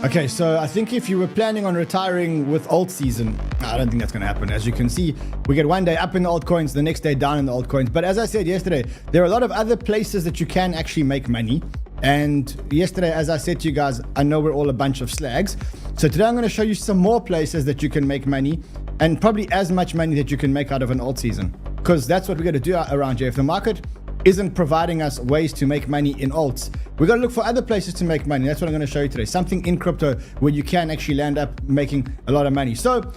Okay, so I think if you were planning on retiring with Altseason, I don't think that's going to happen. As you can see, we get one day up in the altcoins, the next day down in the altcoins. But as I said yesterday, there are a lot of other places that you can actually make money. And yesterday, as I said to you guys, I know we're all a bunch of slags. So today I'm going to show you some more places that you can make money, and probably as much money that you can make out of an Altseason. Because that's what we're going to do around here. If the market isn't providing us ways to make money in alts, we're going to look for other places to make money. That's what I'm going to show you today. Something in crypto where you can actually land up making a lot of money. So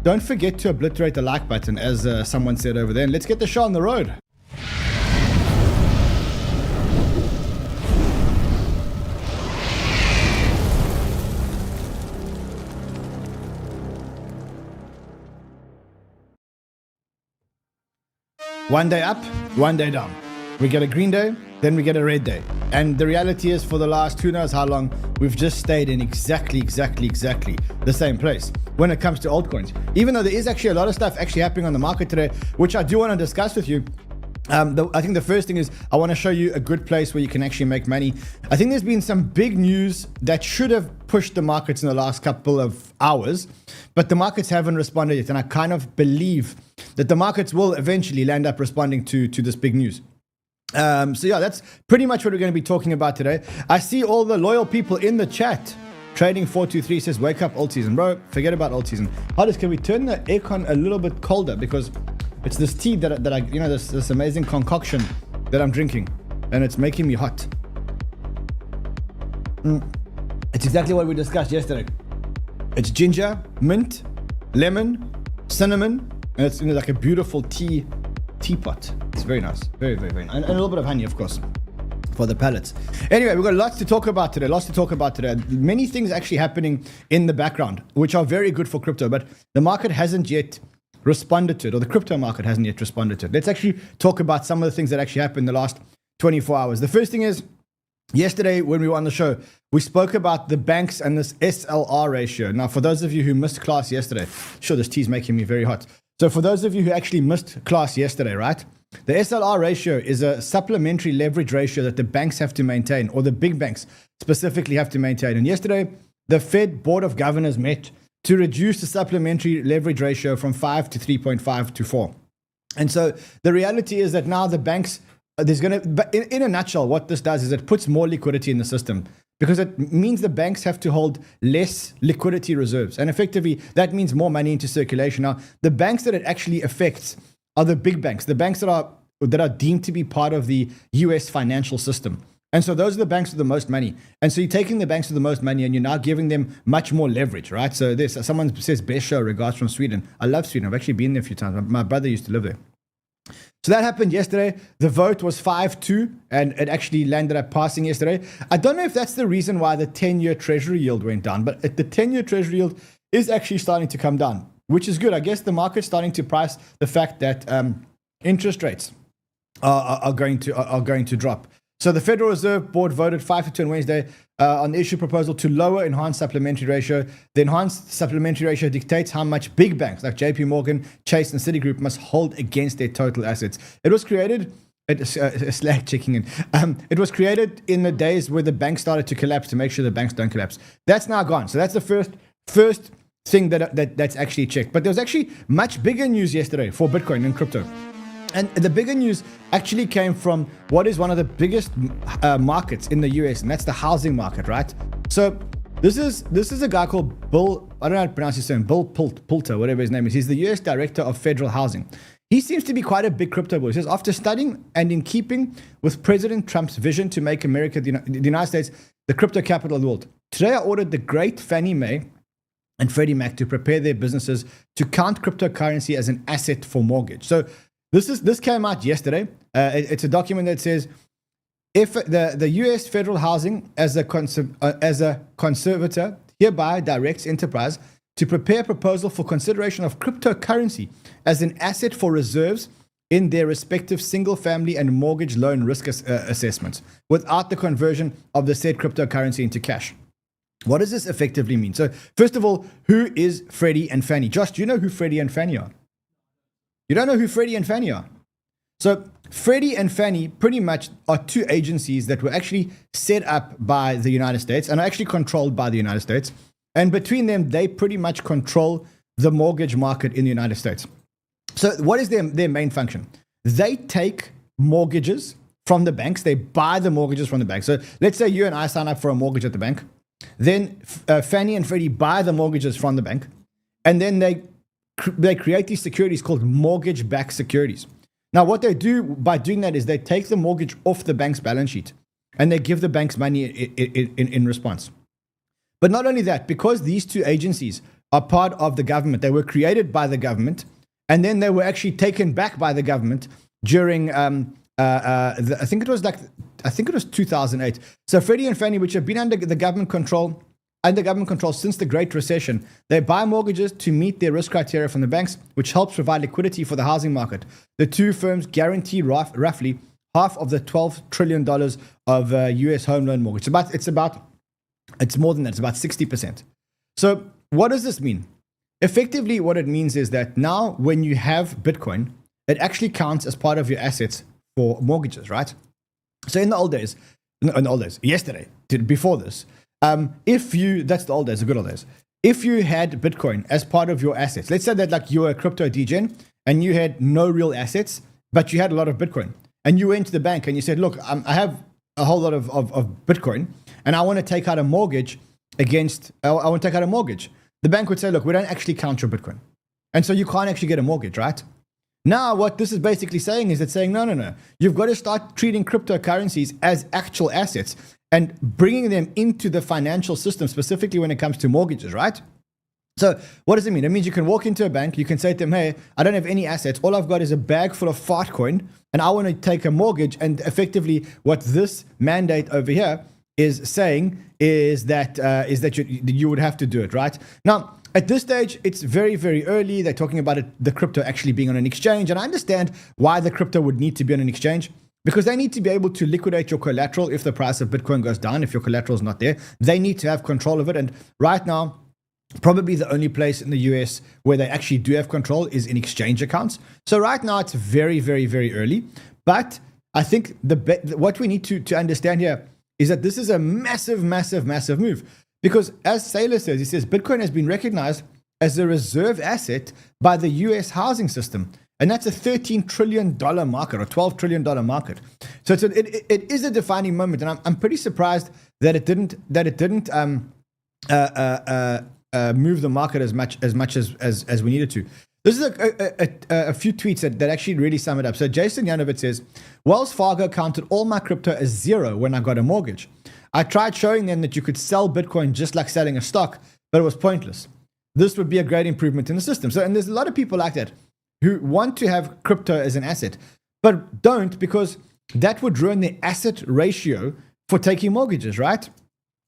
don't forget to obliterate the like button, as someone said over there. And let's get the show on the road. One day up, one day down. We get a green day, then we get a red day. And the reality is, for the last who knows how long, we've just stayed in exactly the same place when it comes to altcoins. Even though there is actually a lot of stuff actually happening on the market today, which I do want to discuss with you. I think the first thing is I want to show you a good place where you can actually make money. I think there's been some big news that should have pushed the markets in the last couple of hours, but the markets haven't responded yet. And I kind of believe that the markets will eventually land up responding to this big news. So yeah, that's pretty much what we're going to be talking about today. I see all the loyal people in the chat. Trading423 says, wake up Altseason. Bro, forget about Altseason. Hardest, can we turn the aircon a little bit colder? Because it's this tea that I, you know, this amazing concoction that I'm drinking, and it's making me hot. It's exactly what we discussed yesterday. It's ginger, mint, lemon, cinnamon, and it's like a beautiful teapot. It's very nice, very nice, and a little bit of honey, of course, for the palates. Anyway, we've got lots to talk about today. Many things actually happening in the background, which are very good for crypto, but the market hasn't yet responded to it, or the crypto market hasn't yet responded to it. Let's actually talk about some of the things that actually happened in the last 24 hours. The first thing is, yesterday when we were on the show, we spoke about the banks and this SLR ratio. Now, for those of you who missed class yesterday, sure, this tea is making me very hot. So for those of you who actually missed class yesterday, right? The SLR ratio is a supplementary leverage ratio that the banks have to maintain, or the big banks specifically have to maintain. And yesterday, the Fed Board of Governors met to reduce the supplementary leverage ratio from 5 to 3.5 to 4. And so the reality is that now the banks, in a nutshell, what this does is it puts more liquidity in the system, because it means the banks have to hold less liquidity reserves. And effectively, that means more money into circulation. Now, the banks that it actually affects are the big banks, the banks that are deemed to be part of the US financial system. And so those are the banks with the most money. And so you're taking the banks with the most money and you're now giving them much more leverage, right? So someone says, best show, regards from Sweden. I love Sweden. I've actually been there a few times. My brother used to live there. So that happened yesterday. The vote was 5-2, and it actually landed up passing yesterday. I don't know if that's the reason why the 10-year treasury yield went down, but the 10-year treasury yield is actually starting to come down, which is good. I guess the market's starting to price the fact that interest rates are going to drop. So the Federal Reserve Board voted 5-2 on Wednesday on the issue proposal to lower enhanced supplementary ratio. The enhanced supplementary ratio dictates how much big banks like JP Morgan, Chase, and Citigroup must hold against their total assets. It was created, slag checking in. It was created in the days where the banks started to collapse to make sure the banks don't collapse. That's now gone. So that's the first thing that's actually checked. But there was actually much bigger news yesterday for Bitcoin and crypto. And the bigger news actually came from what is one of the biggest markets in the US, and that's the housing market, right? So this is a guy called Bill, I don't know how to pronounce his name, Bill Pulter, whatever his name is. He's the US Director of Federal Housing. He seems to be quite a big crypto bull. He says, after studying and in keeping with President Trump's vision to make America, the United States, the crypto capital of the world, today I ordered the great Fannie Mae and Freddie Mac to prepare their businesses to count cryptocurrency as an asset for mortgage. So this came out yesterday. It's a document that says, if the U.S. federal housing as a conservator hereby directs enterprise to prepare a proposal for consideration of cryptocurrency as an asset for reserves in their respective single-family and mortgage loan risk assessments without the conversion of the said cryptocurrency into cash. What does this effectively mean? So first of all, who is Freddie and Fannie? Josh, do you know who Freddie and Fannie are? You don't know who Freddie and Fannie are? So Freddie and Fannie pretty much are two agencies that were actually set up by the United States and are actually controlled by the United States. And between them, they pretty much control the mortgage market in the United States. So what is their main function? They take mortgages from the banks. They buy the mortgages from the bank. So let's say you and I sign up for a mortgage at the bank. Then Fannie and Freddie buy the mortgages from the bank. And then they create these securities called mortgage-backed securities. Now, what they do by doing that is they take the mortgage off the bank's balance sheet and they give the banks money in response. But not only that, because these two agencies are part of the government, they were created by the government, and then they were actually taken back by the government during, I think it was 2008. So Freddie and Fannie, which have been under government control since the Great Recession, they buy mortgages to meet their risk criteria from the banks, which helps provide liquidity for the housing market. The two firms guarantee roughly half of the $12 trillion of US home loan mortgage. It's more than that. It's about 60%. So what does this mean? Effectively, what it means is that now when you have Bitcoin, it actually counts as part of your assets for mortgages, right? So in the old days, yesterday, before this, that's the old days, the good old days. If you had Bitcoin as part of your assets, let's say that like you were a crypto degen and you had no real assets, but you had a lot of Bitcoin, and you went to the bank and you said, look, I have a whole lot of Bitcoin and I want to take out a mortgage The bank would say, look, we don't actually count your Bitcoin. And so you can't actually get a mortgage, right? Now, what this is basically saying is it's saying, no. You've got to start treating cryptocurrencies as actual assets and bringing them into the financial system, specifically when it comes to mortgages, right? So what does it mean? It means you can walk into a bank, you can say to them, hey, I don't have any assets. All I've got is a bag full of Fartcoin, and I want to take a mortgage. And effectively what this mandate over here is saying is that you would have to do it, right? Now, at this stage, it's very, very early. They're talking about the crypto actually being on an exchange. And I understand why the crypto would need to be on an exchange, because they need to be able to liquidate your collateral if the price of Bitcoin goes down, if your collateral is not there. They need to have control of it. And right now, probably the only place in the US where they actually do have control is in exchange accounts. So right now, it's very, very, very early. But I think what we need to understand here is that this is a massive, massive, massive move. Because as Saylor says, he says, Bitcoin has been recognized as a reserve asset by the US housing system. And that's a $13 trillion market or $12 trillion market. So it is a defining moment. And I'm pretty surprised that it didn't move the market as much as we needed to. This is a few tweets that actually really sum it up. So Jason Yanovitz says, Wells Fargo counted all my crypto as zero when I got a mortgage. I tried showing them that you could sell Bitcoin just like selling a stock, but it was pointless. This would be a great improvement in the system. And there's a lot of people like that who want to have crypto as an asset, but don't, because that would ruin the asset ratio for taking mortgages, right?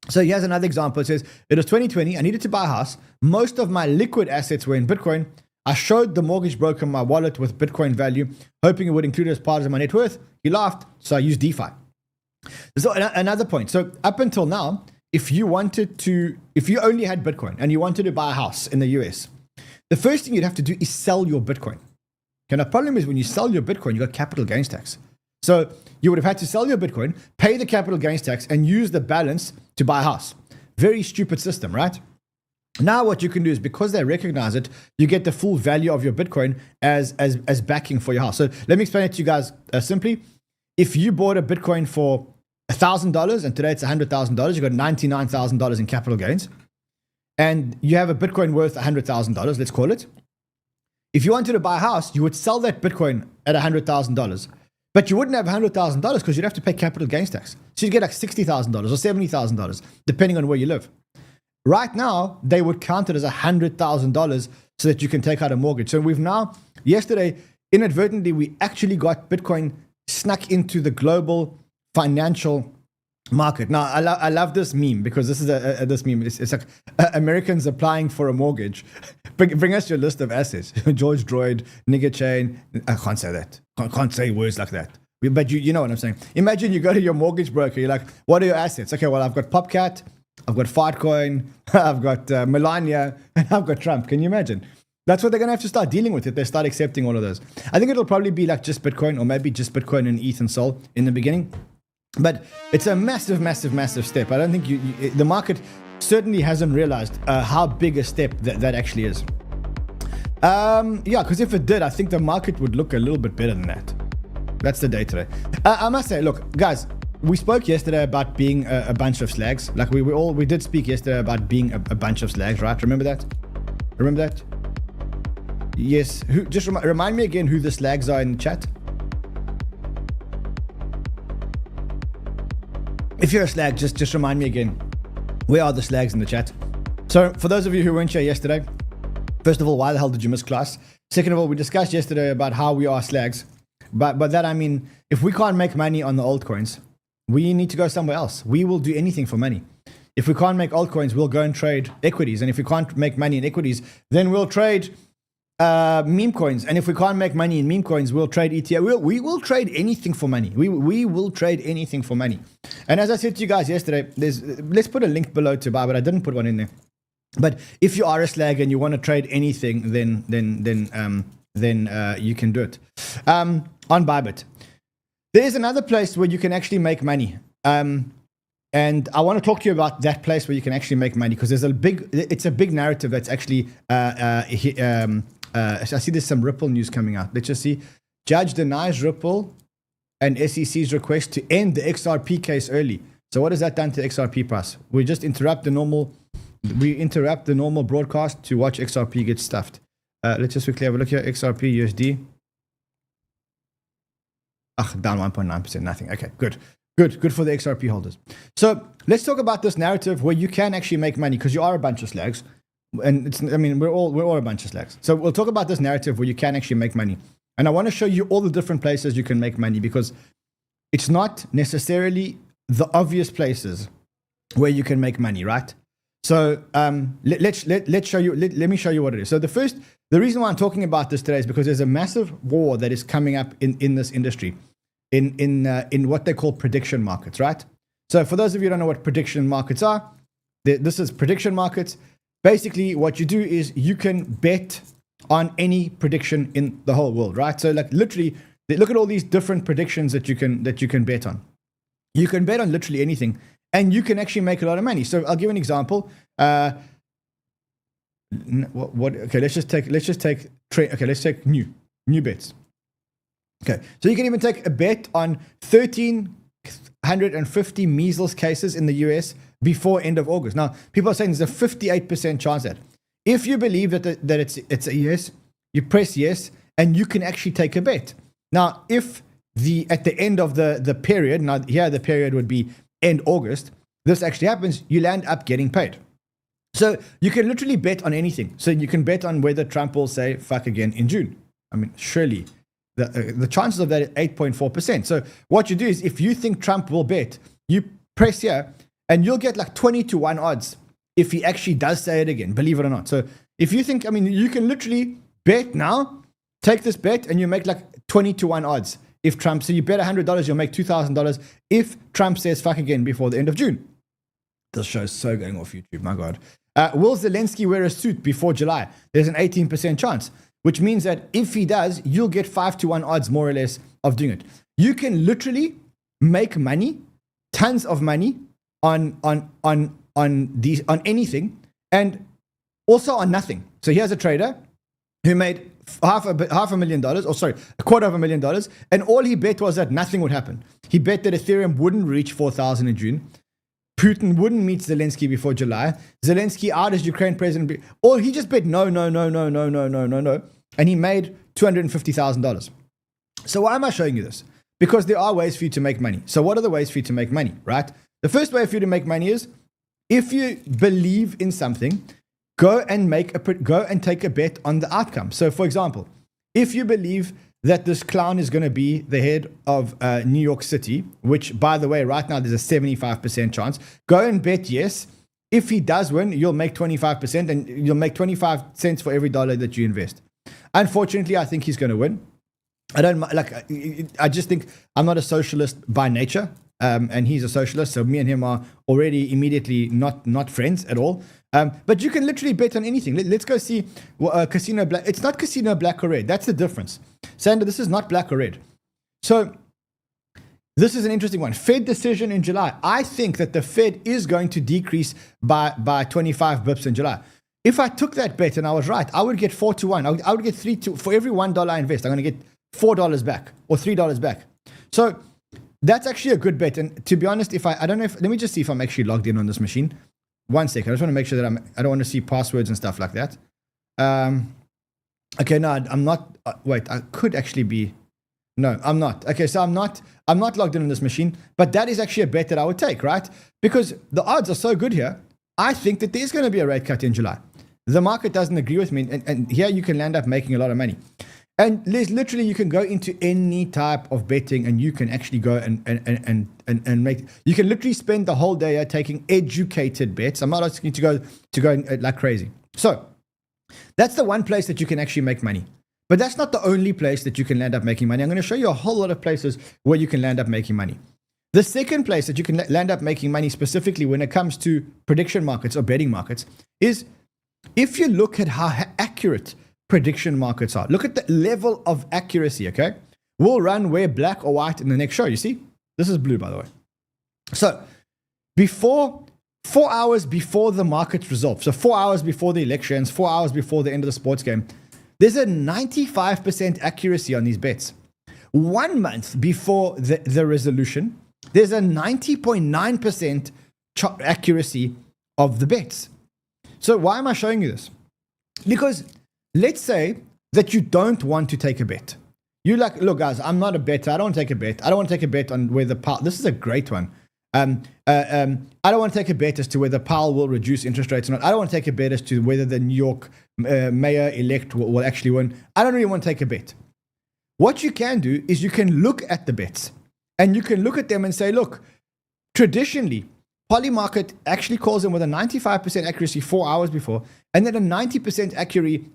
So here's another example. It says, it was 2020. I needed to buy a house. Most of my liquid assets were in Bitcoin. I showed the mortgage broker my wallet with Bitcoin value, hoping it would include it as part of my net worth. He laughed, so I used DeFi. So another point. So up until now, if you only had Bitcoin and you wanted to buy a house in the US, the first thing you'd have to do is sell your Bitcoin. Okay, the problem is when you sell your Bitcoin, you got capital gains tax. So you would have had to sell your Bitcoin, pay the capital gains tax, and use the balance to buy a house. Very stupid system, right? Now what you can do is, because they recognize it, you get the full value of your Bitcoin as backing for your house. So let me explain it to you guys simply. If you bought a Bitcoin for $1,000 and today it's $100,000, you got $99,000 in capital gains, and you have a Bitcoin worth $100,000, let's call it. If you wanted to buy a house, you would sell that Bitcoin at $100,000, but you wouldn't have $100,000 because you'd have to pay capital gains tax. So you'd get like $60,000 or $70,000, depending on where you live. Right now, they would count it as $100,000 so that you can take out a mortgage. So we've now, yesterday, inadvertently, we actually got Bitcoin snuck into the global financial market. Now, I love this meme, because this is this meme. It's like Americans applying for a mortgage. Bring us your list of assets. George Droid, nigger chain. I can't say that. Can't say words like that. But you know what I'm saying. Imagine you go to your mortgage broker. You're like, what are your assets? Okay, well, I've got Popcat, I've got Fartcoin, I've got Melania, and I've got Trump. Can you imagine? That's what they're going to have to start dealing with if they start accepting all of those. I think it'll probably be like just Bitcoin, or maybe just Bitcoin and ETH and Sol in the beginning. But it's a massive, massive, massive step. I don't think the market certainly hasn't realized how big a step that actually is. Yeah, because if it did, I think the market would look a little bit better than that. That's the day today. I must say, look, guys, we spoke yesterday about being a bunch of slags. Like we did speak yesterday about being a bunch of slags, right? Remember that? Remember that? Yes. Just remind me again who the slags are in the chat. If you're a slag, just remind me again. Where are the slags in the chat? So for those of you who weren't here yesterday, first of all, why the hell did you miss class? Second of all, we discussed yesterday about how we are slags. But that, I mean, if we can't make money on the altcoins, we need to go somewhere else. We will do anything for money. If we can't make altcoins, we'll go and trade equities. And if we can't make money in equities, then we'll trade meme coins. And if we can't make money in meme coins, we'll trade ETF. We will trade anything for money. We will trade anything for money. And as I said to you guys yesterday, let's put a link below to buy, but I didn't put one in there. But if you are a slag and you want to trade anything, then you can do it on Bybit. There is another place where you can actually make money. And I want to talk to you about that place where you can actually make money, because it's a big narrative that's actually, I see there's some Ripple news coming out. Let's just see. Judge denies Ripple and SEC's request to end the XRP case early. So what has that done to XRP price? We just interrupt the normal broadcast to watch XRP get stuffed. Let's just quickly have a look here. XRP USD. Down 1.9%, nothing. Okay, good for the XRP holders. So let's talk about this narrative where you can actually make money, because you are a bunch of slags, and we're all a bunch of slags. So we'll talk about this narrative where you can actually make money, and I want to show you all the different places you can make money, because it's not necessarily the obvious places where you can make money, right? So let's show you. Let me show you what it is. So the reason why I'm talking about this today is because there's a massive war that is coming up in this industry, in what they call prediction markets, right? So for those of you who don't know what prediction markets are, this is prediction markets. Basically, what you do is you can bet on any prediction in the whole world, right? So like literally, look at all these different predictions that you can bet on. You can bet on literally anything, and you can actually make a lot of money. So I'll give an example. Okay, let's take new bets. Okay, so you can even take a bet on 1,350 measles cases in the US before end of August. Now, people are saying there's a 58% chance that if you believe that it's a yes, you press yes, and you can actually take a bet. Now, if at the end of the period, now here the period would be end August, this actually happens, you'll end up getting paid. So you can literally bet on anything. So you can bet on whether Trump will say fuck again in June. I mean, surely the chances of that is 8.4%. So what you do is, if you think Trump will bet, you press here and you'll get like 20-1 odds if he actually does say it again, believe it or not. So if you think, you can literally bet now, take this bet, and you make like 20-1 odds. If Trump, so you bet $100, you'll make $2,000 if Trump says fuck again before the end of June. This show's so going off YouTube, my God. Will Zelensky wear a suit before July? There's an 18% chance, which means that if he does, you'll get 5-1 odds more or less of doing it. You can literally make money, tons of money on anything, and also on nothing. So here's a trader who made $250,000, and all he bet was that nothing would happen. He bet that Ethereum wouldn't reach 4,000 in June. Putin wouldn't meet Zelensky before July. Zelensky out as Ukraine president. Or he just bet no. And he made $250,000. So why am I showing you this? Because there are ways for you to make money. So what are the ways for you to make money, right? The first way for you to make money is, if you believe in something, go and take a bet on the outcome. So for example, if you believe that this clown is going to be the head of New York City, which, by the way, right now there's a 75% chance, go and bet yes. If he does win, you'll make 25%, and you'll make 25 cents for every dollar that you invest. Unfortunately, I think he's going to win. I just think I'm not a socialist by nature. and he's a socialist, so me and him are already immediately not friends at all. But you can literally bet on anything. Let's go see Casino Black. It's not Casino Black or Red. That's the difference. Sander, this is not black or red. So this is an interesting one. Fed decision in July. I think that the Fed is going to decrease by 25 bips in July. If I took that bet and I was right, I would get 4 to 1. I would get 3 to, for every $1 I invest, I'm going to get $4 back or $3 back. So that's actually a good bet. And to be honest, I don't know if, let me just see if I'm actually logged in on this machine. 1 second. I just want to make sure that I don't want to see passwords and stuff like that. Okay, no, I'm not. Wait, I could actually be. No, I'm not. Okay, so I'm not logged in on this machine, but that is actually a bet that I would take, right? Because the odds are so good here. I think that there's going to be a rate cut in July. The market doesn't agree with me, and here you can land up making a lot of money. And there's literally, you can go into any type of betting and you can actually go and make, you can literally spend the whole day taking educated bets. I'm not asking you to go like crazy. So that's the one place that you can actually make money. But that's not the only place that you can land up making money. I'm going to show you a whole lot of places where you can land up making money. The second place that you can land up making money specifically when it comes to prediction markets or betting markets is if you look at how accurate prediction markets are. Look at the level of accuracy, okay? We'll run where black or white in the next show, you see? This is blue, by the way. So, 4 hours before the markets resolve, so 4 hours before the elections, 4 hours before the end of the sports game, there's a 95% accuracy on these bets. 1 month before the resolution, there's a 90.9% accuracy of the bets. So why am I showing you this? Because let's say that you don't want to take a bet. You're like, look, guys, I'm not a bettor. I don't want to take a bet. I don't want to take a bet on whether Powell. This is a great one. I don't want to take a bet as to whether Powell will reduce interest rates or not. I don't want to take a bet as to whether the New York mayor-elect will actually win. I don't really want to take a bet. What you can do is you can look at the bets and you can look at them and say, look, traditionally, Polymarket actually calls them with a 95% accuracy 4 hours before, and then a 90%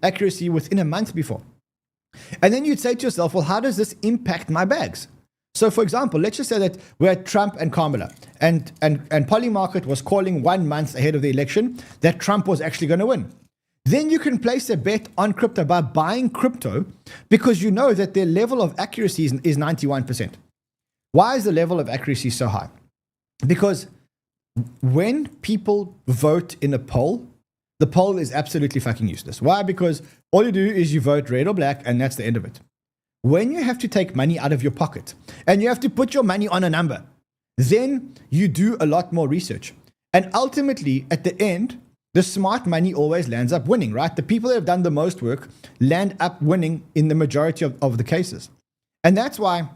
accuracy within a month before. And then you'd say to yourself, well, how does this impact my bags? So, for example, let's just say that we're Trump and Kamala, and Polymarket was calling 1 month ahead of the election that Trump was actually going to win. Then you can place a bet on crypto by buying crypto because you know that their level of accuracy is 91%. Why is the level of accuracy so high? Because when people vote in a poll, the poll is absolutely fucking useless. Why? Because all you do is you vote red or black, and that's the end of it. When you have to take money out of your pocket and you have to put your money on a number, then you do a lot more research. And ultimately, at the end, the smart money always lands up winning, right? The people that have done the most work land up winning in the majority of the cases. And that's why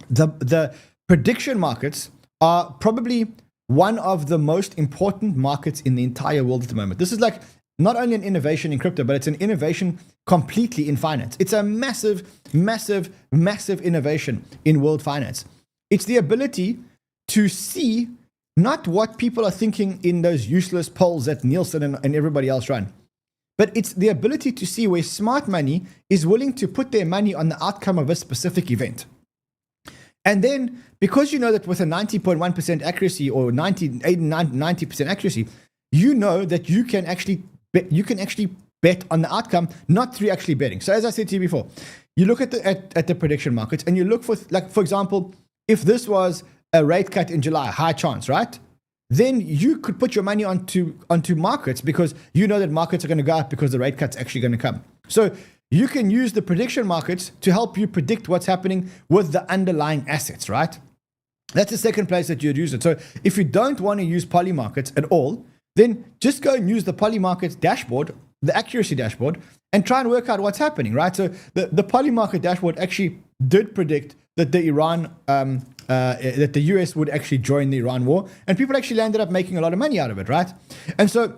the prediction markets are probably one of the most important markets in the entire world at the moment. This is like not only an innovation in crypto, but it's an innovation completely in finance. It's a massive, massive, massive innovation in world finance. It's the ability to see not what people are thinking in those useless polls that Nielsen and everybody else run, but it's the ability to see where smart money is willing to put their money on the outcome of a specific event. And then, because you know that with a 90.1% accuracy or 90% accuracy, you know that you can actually bet on the outcome, not through actually betting. So as I said to you before, you look at the prediction markets and you look for, like, for example, if this was a rate cut in July, high chance, right? Then you could put your money onto markets because you know that markets are going to go up because the rate cut's actually going to come. So you can use the prediction markets to help you predict what's happening with the underlying assets, right? That's the second place that you'd use it. So if you don't want to use Polymarkets at all, then just go and use the Polymarkets dashboard, the accuracy dashboard, and try and work out what's happening, right? So the Polymarket dashboard actually did predict that the US would actually join the Iran war, and people actually ended up making a lot of money out of it, right? And so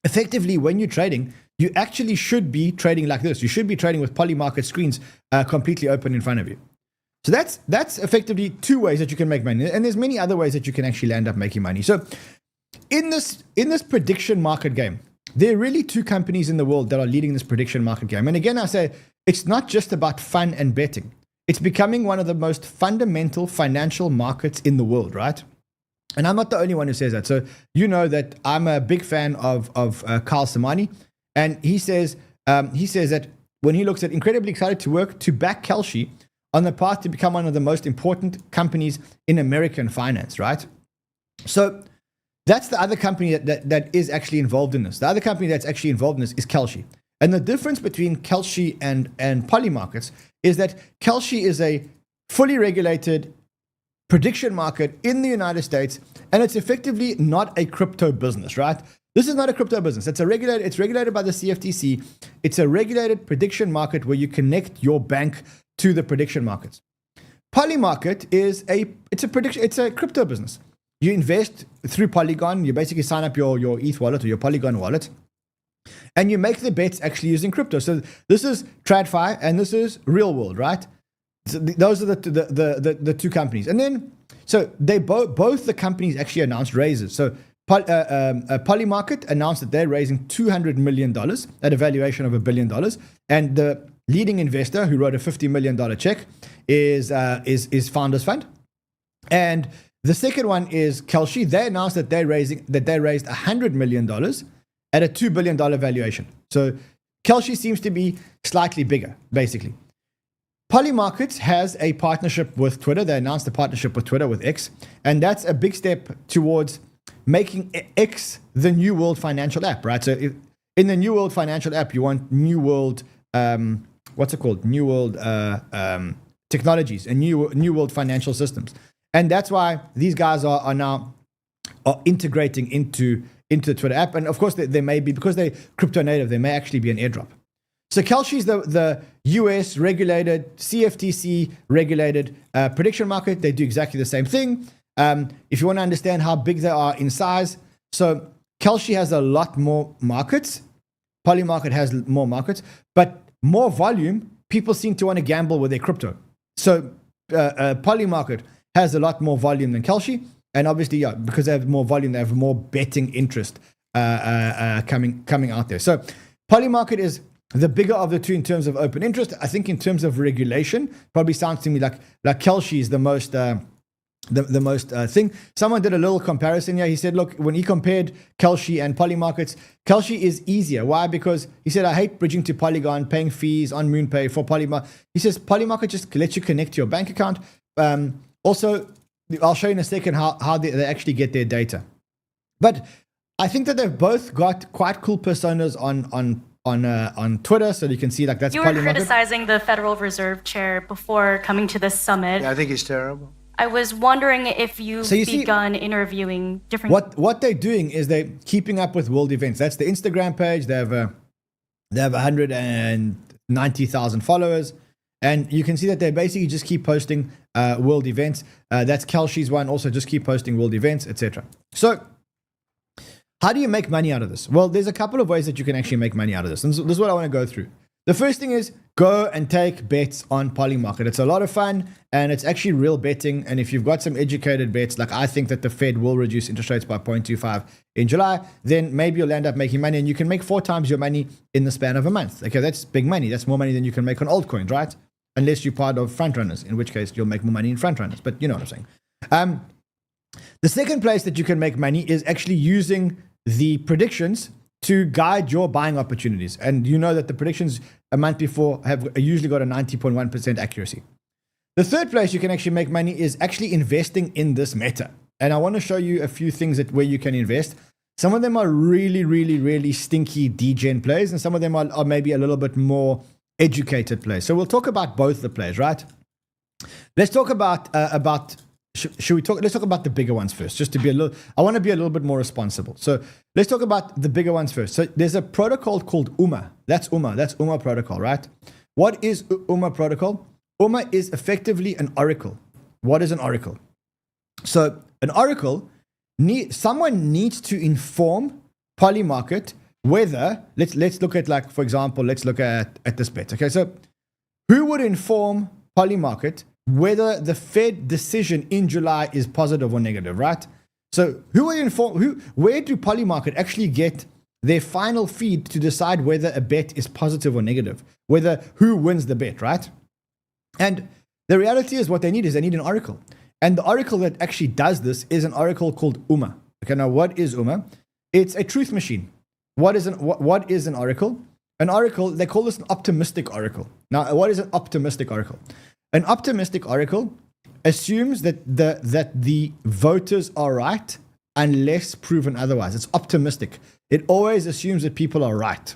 effectively, when you're trading, you actually should be trading like this. You should be trading with Polymarket screens completely open in front of you. So that's effectively two ways that you can make money. And there's many other ways that you can actually end up making money. So in this prediction market game, there are really two companies in the world that are leading this prediction market game. And again, I say it's not just about fun and betting. it's becoming one of the most fundamental financial markets in the world, right? And I'm not the only one who says that. So you know that I'm a big fan of 𝗙𝗪𝗓, and he says that when he looks at incredibly excited to work to back 𝗙𝗪𝗓 on the path to become one of the most important companies in American finance, right? So that's the other company that is actually involved in this. The other company that's actually involved in this is 𝗙𝗪𝗓. And the difference between 𝗙𝗪𝗓 and Polymarkets is that 𝗙𝗪𝗓 is a fully regulated prediction market in the United States, and it's effectively not a crypto business, right? This is not a crypto business. It's regulated by the CFTC. It's a regulated prediction market where you connect your bank to the prediction markets. Polymarket is it's a crypto business. You invest through Polygon. You basically sign up your ETH wallet or your Polygon wallet, and you make the bets actually using crypto. So this is TradFi and this is Real World, right? So those are the two companies. And then, so they both the companies actually announced raises. So Polymarket announced that they're raising $200 million at a valuation of $1 billion. And the leading investor who wrote a $50 million check is Founders Fund. And the second one is 𝗙𝗪𝗓. They announced that they raised $100 million at a $2 billion valuation. So 𝗙𝗪𝗓 seems to be slightly bigger, basically. Polymarkets has a partnership with Twitter. They announced a partnership with Twitter, with X, and that's a big step towards making X the new world financial app, right? So in the new world financial app, you want new world, what's it called? New world technologies and new world financial systems. And that's why these guys are now integrating into the Twitter app. And of course, they may be, because they're crypto native, they may actually be an airdrop. So 𝗙𝗪𝗓 is the US regulated, CFTC regulated prediction market. They do exactly the same thing. If you want to understand how big they are in size, so 𝗙𝗪𝗓 has a lot more markets. Polymarket has more markets, but more volume. People seem to want to gamble with their crypto. So Polymarket has a lot more volume than 𝗙𝗪𝗓. And obviously, yeah, because they have more volume, they have more betting interest coming out there. So Polymarket is the bigger of the two in terms of open interest. I think in terms of regulation, probably sounds to me like 𝗙𝗪𝗓 is the most thing. Someone did a little comparison here. He said, look, when he compared 𝗙𝗪𝗓 and Polymarkets, 𝗙𝗪𝗓 is easier. Why? Because he said, I hate bridging to Polygon, paying fees on MoonPay for Polymarket. He says Polymarket just lets you connect to your bank account. Also, I'll show you in a second how they actually get their data. But I think that they've both got quite cool personas on Twitter, so you can see like that's You were criticizing the Federal Reserve Chair before coming to this summit. Yeah, I think he's terrible. I was wondering if you've begun interviewing different... What they're doing is they're keeping up with world events. That's the Instagram page. They have 190,000 followers. And you can see that they basically just keep posting world events. That's 𝗙𝗪𝗓's one. Also just keep posting world events, etc. So how do you make money out of this? Well, there's a couple of ways that you can actually make money out of this. And this is what I want to go through. The first thing is go and take bets on Polymarket. It's a lot of fun and it's actually real betting. And if you've got some educated bets, like I think that the Fed will reduce interest rates by 0.25 in July, then maybe you'll end up making money and you can make 4 times your money in the span of a month. Okay, that's big money. That's more money than you can make on altcoins, right? Unless you're part of frontrunners, in which case you'll make more money in frontrunners. But you know what I'm saying. The second place that you can make money is actually using the predictions to guide your buying opportunities. And you know that the predictions a month before have usually got a 90.1% accuracy. The third place you can actually make money is actually investing in this meta. And I want to show you a few things where you can invest. Some of them are really, really, really stinky degen plays, and some of them are maybe a little bit more educated plays. So we'll talk about both the plays, right? Let's talk about let's talk about the bigger ones first, just to be I want to be a little bit more responsible. So let's talk about the bigger ones first. So there's a protocol called 𝗏𝗏. That's 𝗏𝗏 protocol, right? What is 𝗏𝗏 protocol? 𝗏𝗏 is effectively an oracle. What is an oracle? So an oracle, someone needs to inform Polymarket whether, let's look at, like, for example, let's look at this bet. Okay, so who would inform Polymarket whether the Fed decision in July is positive or negative, right? So who will inform, where do Polymarket actually get their final feed to decide whether a bet is positive or negative, who wins the bet, right? And The reality is what they need is they need an oracle. And the oracle that actually does this is an oracle called 𝗚𝗏. Okay, now what is 𝗚𝗏? It's a truth machine. What is an oracle? An oracle, they call this an optimistic oracle. Now, what is an optimistic oracle? An optimistic oracle assumes that the voters are right unless proven otherwise. It's optimistic. It always assumes that people are right.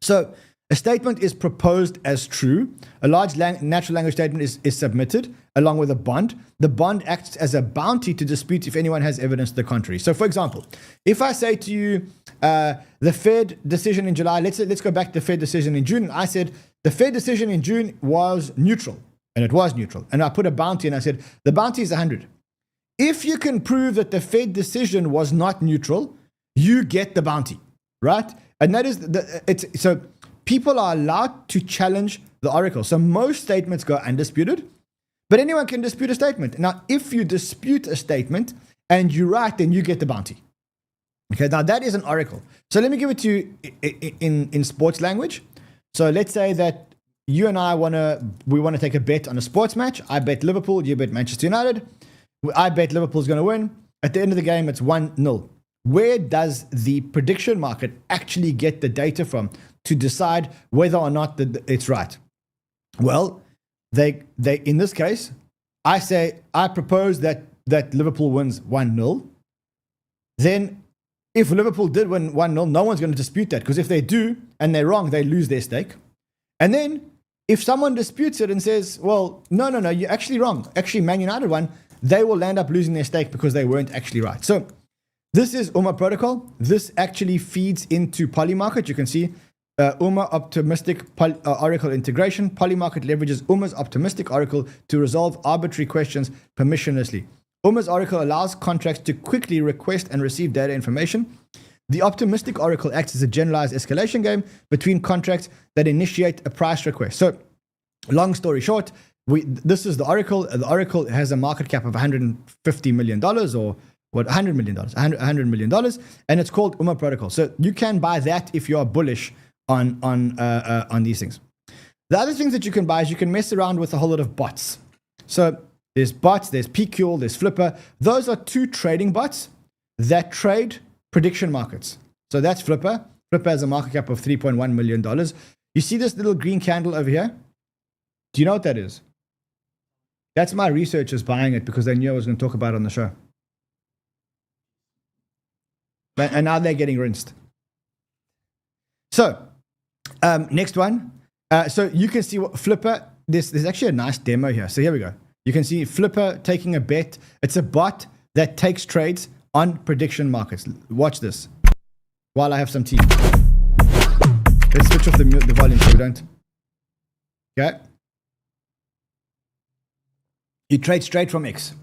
So a statement is proposed as true. A large natural language statement is submitted along with a bond. The bond acts as a bounty to dispute if anyone has evidence to the contrary. So for example, if I say to you, the Fed decision in July, let's go back to the Fed decision in June. I said, the Fed decision in June was neutral, and it was neutral. And I put a bounty and I said, the bounty is 100. If you can prove that the Fed decision was not neutral, you get the bounty, right? And that is, so people are allowed to challenge the oracle. So most statements go undisputed, but anyone can dispute a statement. Now, if you dispute a statement and you're right, then you get the bounty. Okay, now that is an oracle. So let me give it to you in sports language. So let's say that you and I want to take a bet on a sports match. I bet Liverpool, you bet Manchester United. I bet Liverpool's going to win. At the end of the game, it's 1-0. Where does the prediction market actually get the data from to decide whether or not it's right? Well, they in this case, I propose that Liverpool wins 1-0. Then if Liverpool did win 1-0, no one's going to dispute that, because if they do and they're wrong, they lose their stake. And then if someone disputes it and says, well, no, you're actually wrong. Actually, Man United won. They will end up losing their stake because they weren't actually right. So this is 𝗚𝗏 protocol. This actually feeds into Polymarket. You can see 𝗚𝗏 optimistic oracle integration. Polymarket leverages 𝗚𝗏's optimistic oracle to resolve arbitrary questions permissionlessly. 𝗚𝗏's oracle allows contracts to quickly request and receive data information. The optimistic oracle acts as a generalized escalation game between contracts that initiate a price request. So long story short, this is the oracle. The oracle has a market cap of $150 million, or what, $100 million, $100 million, and it's called 𝗚𝗏 protocol. So you can buy that if you are bullish on these things. The other things that you can buy is you can mess around with a whole lot of bots. So there's bots, there's 𝗕𝗘𝗀, there's 𝗕𝗑𝗪. Those are two trading bots that trade prediction markets. So that's 𝗕𝗑𝗪. 𝗕𝗑𝗪 has a market cap of $3.1 million. You see this little green candle over here? Do you know what that is? That's my researchers buying it because they knew I was going to talk about it on the show. And now they're getting rinsed. So, next one. So you can see what 𝗕𝗑𝗪, there's actually a nice demo here. So here we go. You can see 𝗕𝗑𝗪 taking a bet. It's a bot that takes trades on prediction markets. Watch this while I have some tea. Let's switch off the volume so we don't. Okay. You trade straight from X.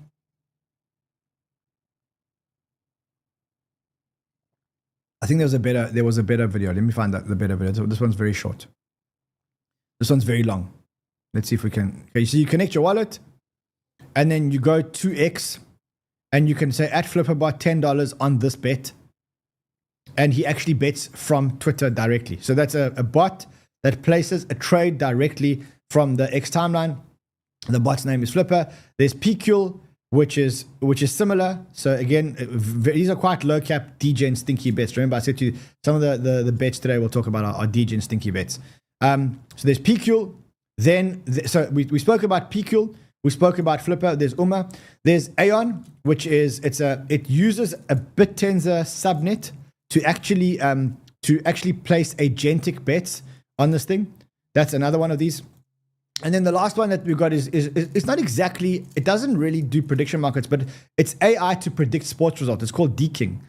I think there was a better video. Let me find the better video. This one's very short. This one's very long. Let's see if we can. Okay, so you connect your wallet, and then you go to X, and you can say at 𝗕𝗑𝗪 $10 on this bet, and he actually bets from Twitter directly. So that's a bot that places a trade directly from the X timeline. The bot's name is 𝗕𝗑𝗪. There's 𝗕𝗘𝗀, which is similar. So again, these are quite low cap DJ and stinky bets. Remember, I said to you, some of the bets today we'll talk about are DJ and stinky bets. So there's 𝗕𝗘𝗀. Then so we spoke about 𝗕𝗘𝗀. We spoke about 𝗕𝗑𝗪. There's 𝗚𝗏. There's 𝗚on, which is it uses a BitTensor subnet to actually place agentic bets on this thing. That's another one of these. And then the last one that we've got is it's not exactly, it doesn't really do prediction markets, but it's AI to predict sports results. It's called DKing.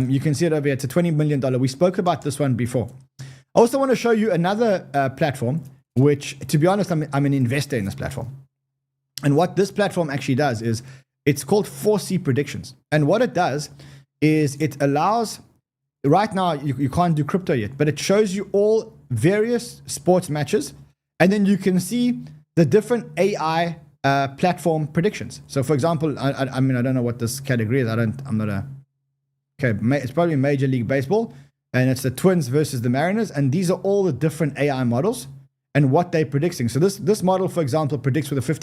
You can see it over here. It's a $20 million. We spoke about this one before. I also want to show you another platform, which, to be honest, I'm an investor in this platform. And what this platform actually does is it's called 𝗕𝗏𝗄 predictions. And what it does is it allows, right now you can't do crypto yet, but it shows you all various sports matches. And then you can see the different AI platform predictions. So for example, I mean, I don't know what this category is. Okay, it's probably Major League Baseball. And it's the Twins versus the Mariners. And these are all the different AI models. and what they're predicting. So this model, for example, predicts with a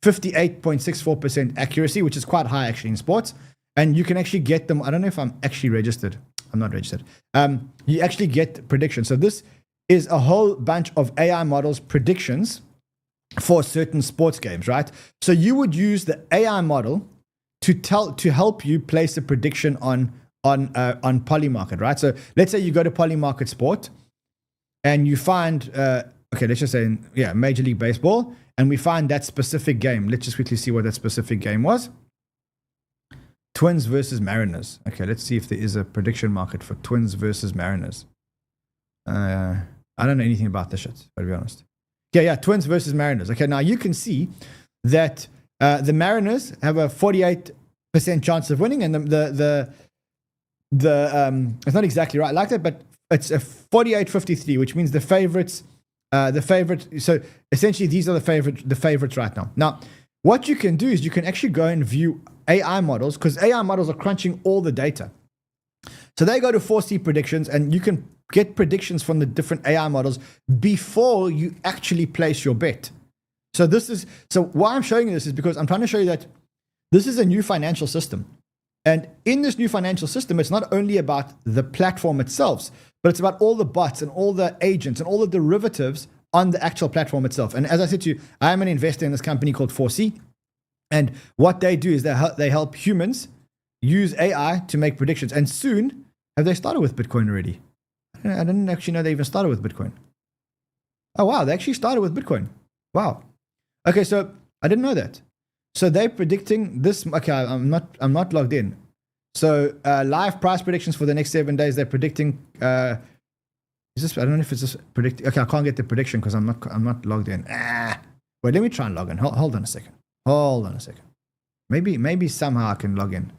58.64% accuracy, which is quite high actually in sports. And you can actually get them. I don't know if I'm actually registered. I'm not registered. You actually get predictions. So this is a whole bunch of AI models predictions for certain sports games, right? So you would use the AI model to help you place a prediction on Polymarket, right? So let's say you go to Polymarket Sport and you find okay, let's just say Major League Baseball, and we find that specific game. Let's just quickly see what that specific game was. Twins versus Mariners. Okay, let's see if there is a prediction market for Twins versus Mariners. I don't know anything about this shit, to be honest. Yeah, Twins versus Mariners. Okay, now you can see that the Mariners have a 48% chance of winning, and the it's not exactly right like that, but it's a 48-53, which means the favorite. So essentially, these are the favorites right now. Now, what you can do is you can actually go and view AI models, because AI models are crunching all the data. So they go to 4C predictions, and you can get predictions from the different AI models before you actually place your bet. So why I'm showing you this is because I'm trying to show you that this is a new financial system. And in this new financial system, it's not only about the platform itself, but it's about all the bots and all the agents and all the derivatives on the actual platform itself. And as I said to you, I am an investor in this company called 4C. And what they do is they help humans use AI to make predictions. And soon, have they started with Bitcoin already? I didn't actually know they even started with Bitcoin. Oh, wow. They actually started with Bitcoin. Wow. Okay, so I didn't know that. So they're predicting this. Okay, I'm not logged in. So live price predictions for the next 7 days. They're predicting. Is this? I don't know if it's just predicting. Okay, I can't get the prediction because I'm not logged in. Wait, let me try and log in. Hold on a second. Hold on a second. Maybe somehow I can log in.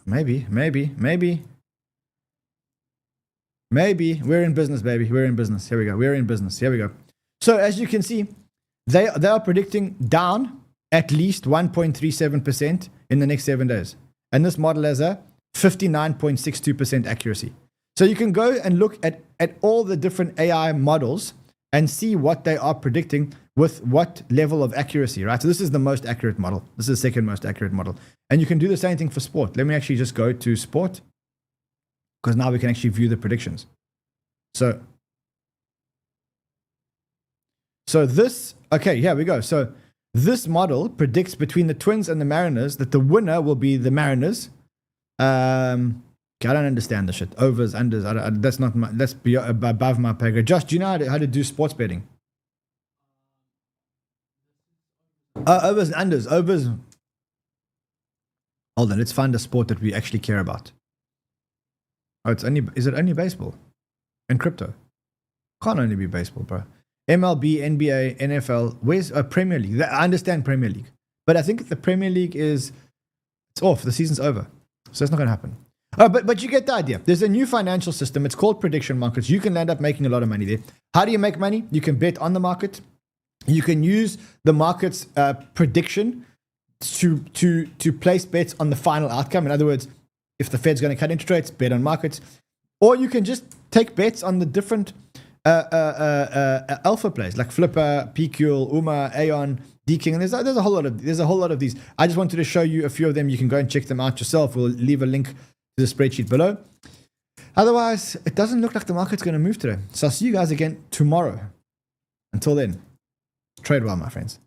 Maybe. We're in business, baby. We're in business. Here we go. We're in business. Here we go. So as you can see, they are predicting down at least 1.37% in the next 7 days. And this model has a 59.62% accuracy. So you can go and look at all the different AI models and see what they are predicting with what level of accuracy, right? So this is the most accurate model. This is the second most accurate model. And you can do the same thing for sport. Let me actually just go to sport, because now we can actually view the predictions. So this, okay, here we go. So this model predicts between the Twins and the Mariners that the winner will be the Mariners. I don't understand this shit. Overs, unders, that's not my, that's above my pay grade. Josh, do you know how to do sports betting? Overs and unders. Overs. Hold on, let's find a sport that we actually care about. Oh, is it only baseball and crypto? Can't only be baseball, bro. MLB, NBA, NFL. Where's Premier League? I understand Premier League, but I think the Premier League it's off. The season's over, so it's not going to happen. But you get the idea. There's a new financial system. It's called prediction markets. You can end up making a lot of money there. How do you make money? You can bet on the market. You can use the market's prediction to place bets on the final outcome. In other words, if the Fed's going to cut interest rates, bet on markets. Or you can just take bets on the different alpha plays like Flipper, 𝗙𝗘𝗧, 𝗚𝗏, Aeon, Deking, and there's a whole lot of these. I just wanted to show you a few of them. You can go and check them out yourself. We'll leave a link to the spreadsheet below. Otherwise, it doesn't look like the market's going to move today. So I'll see you guys again tomorrow. Until then, trade well, my friends.